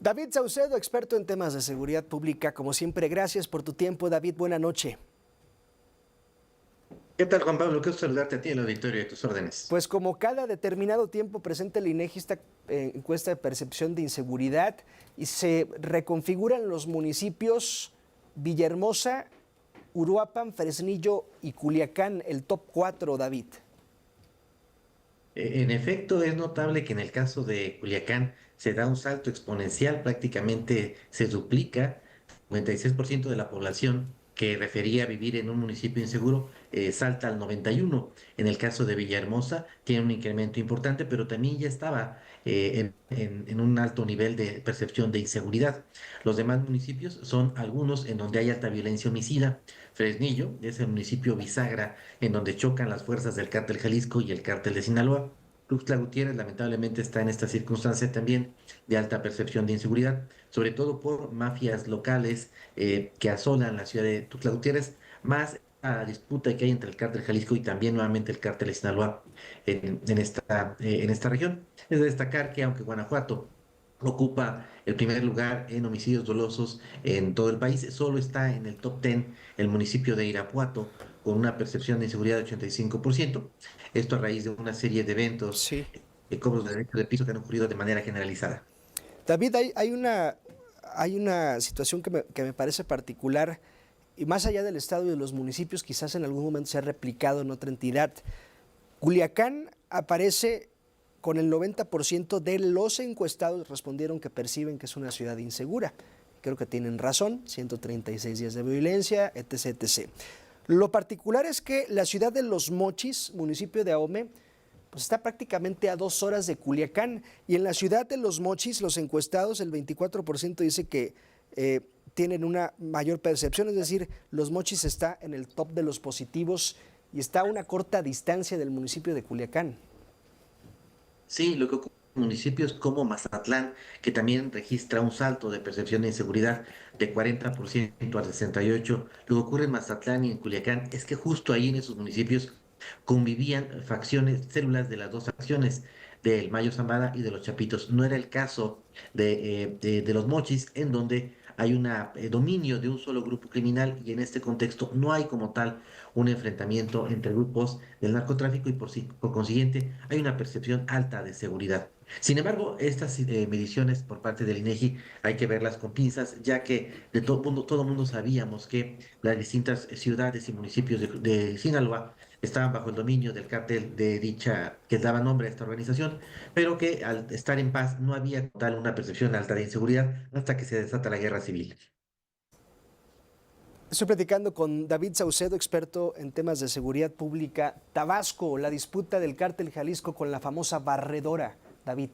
David Saucedo, experto en temas de seguridad pública. Como siempre, gracias por tu tiempo, David. Buena noche. ¿Qué tal, Juan Pablo? Qué gusto saludarte a ti en el auditorio de tus órdenes. Pues como cada determinado tiempo presenta el INEGI esta encuesta de percepción de inseguridad y se reconfiguran los municipios Villahermosa, Uruapan, Fresnillo y Culiacán, el top 4, David. En efecto, es notable que en el caso de Culiacán se da un salto exponencial, prácticamente se duplica. 96% de la población que refería vivir en un municipio inseguro salta al 91%. En el caso de Villahermosa tiene un incremento importante, pero también ya estaba en un alto nivel de percepción de inseguridad. Los demás municipios son algunos en donde hay alta violencia homicida. Fresnillo es el municipio bisagra en donde chocan las fuerzas del cártel Jalisco y el cártel de Sinaloa. Tuxtla Gutiérrez lamentablemente está en esta circunstancia también de alta percepción de inseguridad, sobre todo por mafias locales que asolan la ciudad de Tuxtla Gutiérrez, más la disputa que hay entre el cártel Jalisco y también nuevamente el cártel de Sinaloa en esta región. Es de destacar que aunque Guanajuato ocupa el primer lugar en homicidios dolosos en todo el país, solo está en el top 10 el municipio de Irapuato, con una percepción de inseguridad de 85%. Esto a raíz de una serie de eventos, Sí. cobros de derechos de piso que han ocurrido de manera generalizada. David, hay una situación que me parece particular y más allá del estado y de los municipios, quizás en algún momento se ha replicado en otra entidad. Culiacán aparece con el 90% de los encuestados respondieron que perciben que es una ciudad insegura. Creo que tienen razón, 136 días de violencia, etc, etc. Lo particular es que la ciudad de Los Mochis, municipio de Ahome, pues está prácticamente a 2 horas de Culiacán. Y en la ciudad de Los Mochis, los encuestados, el 24% dice que tienen una mayor percepción, es decir, Los Mochis está en el top de los positivos y está a una corta distancia del municipio de Culiacán. Sí, lo que ocurre en municipios como Mazatlán, que también registra un salto de percepción de inseguridad de 40% al 68%, lo que ocurre en Mazatlán y en Culiacán es que justo ahí en esos municipios convivían facciones, células de las dos facciones, del Mayo Zambada y de los Chapitos. No era el caso de los Mochis, en donde hay un dominio de un solo grupo criminal y en este contexto no hay como tal un enfrentamiento entre grupos del narcotráfico y por consiguiente hay una percepción alta de seguridad. Sin embargo, estas mediciones por parte del INEGI hay que verlas con pinzas, ya que de todo mundo sabíamos que las distintas ciudades y municipios de Sinaloa estaban bajo el dominio del cártel de dicha que daba nombre a esta organización, pero que al estar en paz no había tal una percepción alta de inseguridad hasta que se desata la guerra civil. Estoy platicando con David Saucedo, experto en temas de seguridad pública. Tabasco, la disputa del cártel Jalisco con la famosa barredora. David.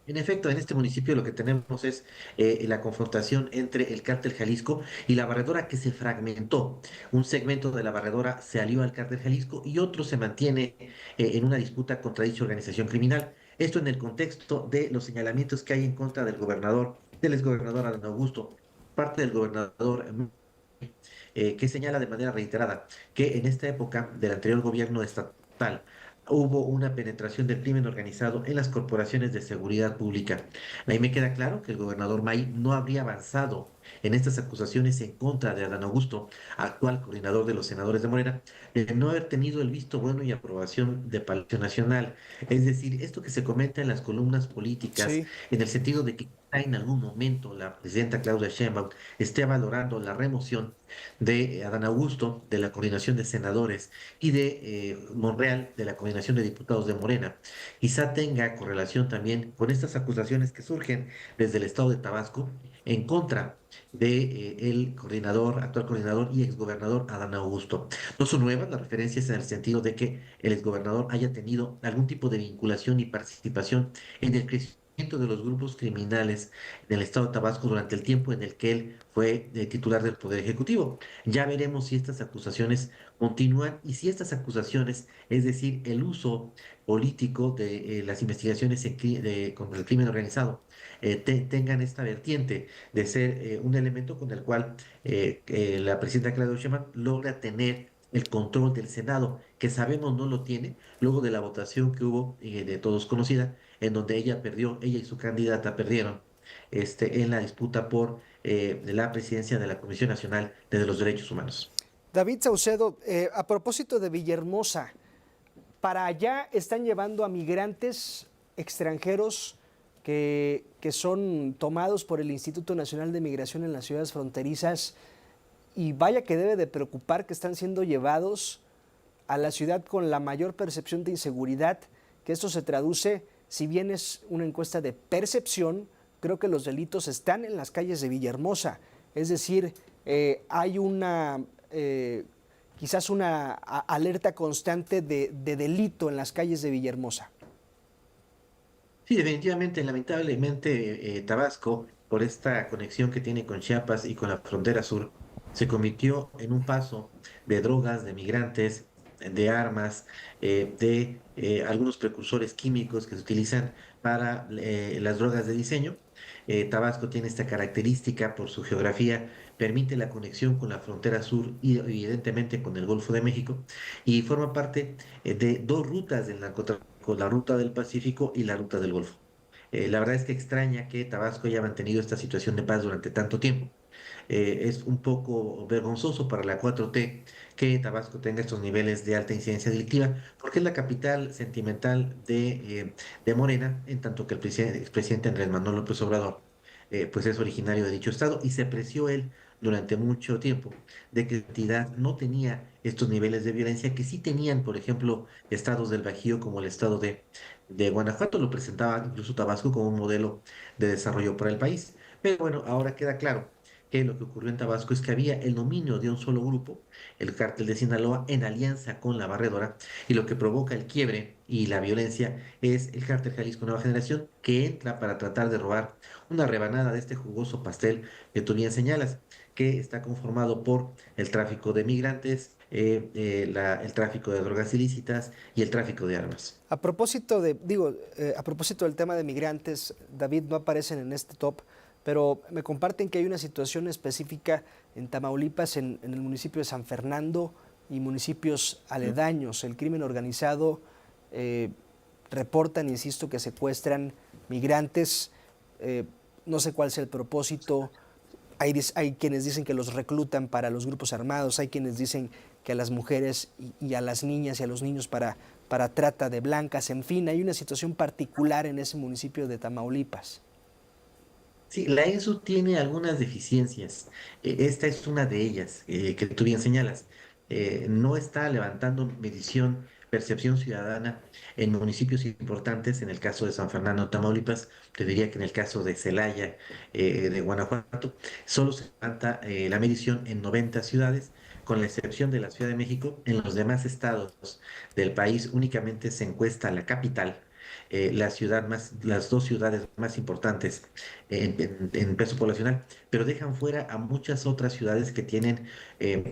En efecto, en este municipio lo que tenemos es la confrontación entre el cártel Jalisco y la barredora que se fragmentó. Un segmento de la barredora se alió al cártel Jalisco y otro se mantiene en una disputa contra dicha organización criminal. Esto en el contexto de los señalamientos que hay en contra del exgobernador Adán Augusto, parte del gobernador que señala de manera reiterada que en esta época del anterior gobierno estatal hubo una penetración del crimen organizado en las corporaciones de seguridad pública. Ahí me queda claro que el gobernador May no habría avanzado en estas acusaciones en contra de Adán Augusto, actual coordinador de los senadores de Morena, de no haber tenido el visto bueno y aprobación de Palacio Nacional. Es decir, esto que se comenta en las columnas políticas, Sí. en el sentido de que en algún momento la presidenta Claudia Sheinbaum esté valorando la remoción de Adán Augusto, de la coordinación de senadores, y de Monreal, de la coordinación de diputados de Morena. Quizá tenga correlación también con estas acusaciones que surgen desde el estado de Tabasco en contra de el coordinador, actual coordinador y exgobernador Adán Augusto. No son nuevas las referencias en el sentido de que el exgobernador haya tenido algún tipo de vinculación y participación en el crecimiento de los grupos criminales en el estado de Tabasco durante el tiempo en el que él fue titular del Poder Ejecutivo. Ya veremos si estas acusaciones continúan y si estas acusaciones, es decir, el uso político de las investigaciones contra el crimen organizado, tengan esta vertiente de ser un elemento con el cual la presidenta Claudia Sheinbaum logra tener el control del Senado, que sabemos no lo tiene, luego de la votación que hubo de todos conocida, en donde ella perdió, ella y su candidata perdieron en la disputa por la presidencia de la Comisión Nacional de los Derechos Humanos. David Saucedo, a propósito de Villahermosa, para allá están llevando a migrantes extranjeros que son tomados por el Instituto Nacional de Migración en las ciudades fronterizas, y vaya que debe de preocupar que están siendo llevados a la ciudad con la mayor percepción de inseguridad, que esto se traduce, si bien es una encuesta de percepción, creo que los delitos están en las calles de Villahermosa, es decir, hay una quizás una alerta constante de delito en las calles de Villahermosa. Sí, definitivamente, lamentablemente, Tabasco, por esta conexión que tiene con Chiapas y con la frontera sur, se convirtió en un paso de drogas, de migrantes, de armas, de algunos precursores químicos que se utilizan para las drogas de diseño. Tabasco tiene esta característica por su geografía, permite la conexión con la frontera sur y evidentemente con el Golfo de México, y forma parte de dos rutas del narcotráfico, la ruta del Pacífico y la ruta del Golfo. La verdad es que extraña que Tabasco haya mantenido esta situación de paz durante tanto tiempo. Es un poco vergonzoso para la 4T que Tabasco tenga estos niveles de alta incidencia delictiva, porque es la capital sentimental de Morena, en tanto que el expresidente Andrés Manuel López Obrador pues es originario de dicho estado, y se apreció él durante mucho tiempo de que la entidad no tenía estos niveles de violencia que sí tenían, por ejemplo, estados del Bajío como el estado de Guanajuato. Lo presentaba incluso Tabasco como un modelo de desarrollo para el país. Pero bueno, ahora queda claro que lo que ocurrió en Tabasco es que había el dominio de un solo grupo, el cártel de Sinaloa, en alianza con la Barredora, y lo que provoca el quiebre y la violencia es el cártel Jalisco Nueva Generación, que entra para tratar de robar una rebanada de este jugoso pastel que tú bien señalas, que está conformado por el tráfico de migrantes, el tráfico de drogas ilícitas y el tráfico de armas. A propósito del tema de migrantes, David, no aparecen en este top, pero me comparten que hay una situación específica en Tamaulipas, en el municipio de San Fernando y municipios aledaños. El crimen organizado reportan, insisto, que secuestran migrantes. No sé cuál es el propósito. Hay quienes dicen que los reclutan para los grupos armados, hay quienes dicen que a las mujeres y a las niñas y a los niños para trata de blancas, en fin, hay una situación particular en ese municipio de Tamaulipas. Sí, la ENSU tiene algunas deficiencias. Esta es una de ellas, que tú bien señalas. No está levantando medición, percepción ciudadana en municipios importantes. En el caso de San Fernando, Tamaulipas, te diría que en el caso de Celaya, de Guanajuato, solo se levanta la medición en 90 ciudades, con la excepción de la Ciudad de México. En los demás estados del país únicamente se encuesta la capital, las dos ciudades más importantes en peso poblacional, pero dejan fuera a muchas otras ciudades que tienen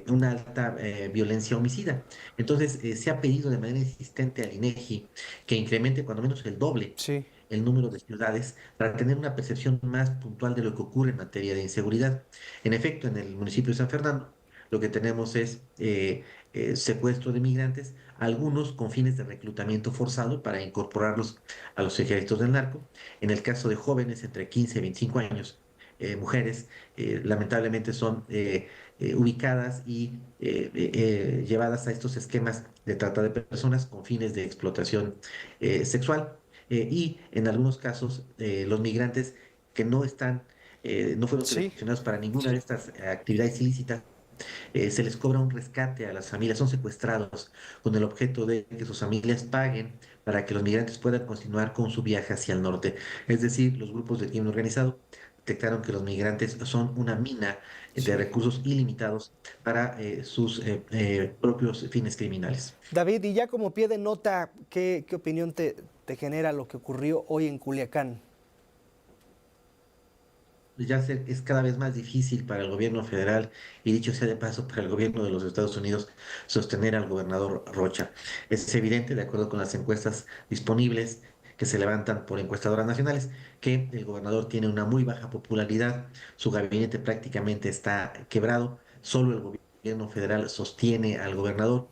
una alta violencia homicida. Entonces, se ha pedido de manera insistente al INEGI que incremente cuando menos el doble Sí. el número de ciudades para tener una percepción más puntual de lo que ocurre en materia de inseguridad. En efecto, en el municipio de San Fernando, lo que tenemos es secuestro de migrantes, algunos con fines de reclutamiento forzado para incorporarlos a los ejércitos del narco. En el caso de jóvenes entre 15 y 25 años, mujeres, lamentablemente son ubicadas y llevadas a estos esquemas de trata de personas con fines de explotación sexual. Y en algunos casos, los migrantes que no fueron Sí. seleccionados para ninguna de estas actividades ilícitas, se les cobra un rescate a las familias, son secuestrados con el objeto de que sus familias paguen para que los migrantes puedan continuar con su viaje hacia el norte. Es decir, los grupos de crimen organizado detectaron que los migrantes son una mina de Sí. recursos ilimitados para sus propios fines criminales. David, y ya como pie de nota, ¿qué opinión te genera lo que ocurrió hoy en Culiacán? Es cada vez más difícil para el gobierno federal, y dicho sea de paso para el gobierno de los Estados Unidos, sostener al gobernador Rocha. Es evidente, de acuerdo con las encuestas disponibles que se levantan por encuestadoras nacionales, que el gobernador tiene una muy baja popularidad, su gabinete prácticamente está quebrado, solo el gobierno federal sostiene al gobernador,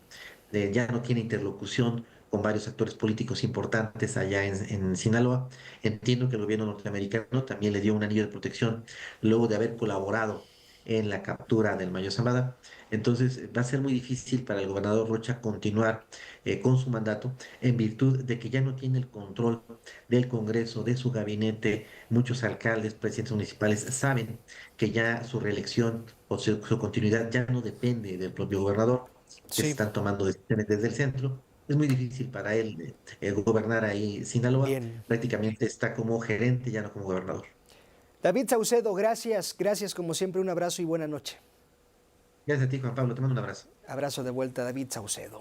ya no tiene interlocución con varios actores políticos importantes allá en Sinaloa. Entiendo que el gobierno norteamericano también le dio un anillo de protección luego de haber colaborado en la captura del Mayo Zambada. Entonces va a ser muy difícil para el gobernador Rocha continuar con su mandato en virtud de que ya no tiene el control del Congreso, de su gabinete. Muchos alcaldes, presidentes municipales saben que ya su reelección o su continuidad ya no depende del propio gobernador, que se Sí, están tomando decisiones desde el centro. Es muy difícil para él gobernar ahí Sinaloa. bien. Prácticamente está como gerente, ya no como gobernador. David Saucedo, gracias, gracias como siempre, un abrazo y buena noche. Gracias a ti, Juan Pablo. Te mando un abrazo. Abrazo de vuelta, David Saucedo.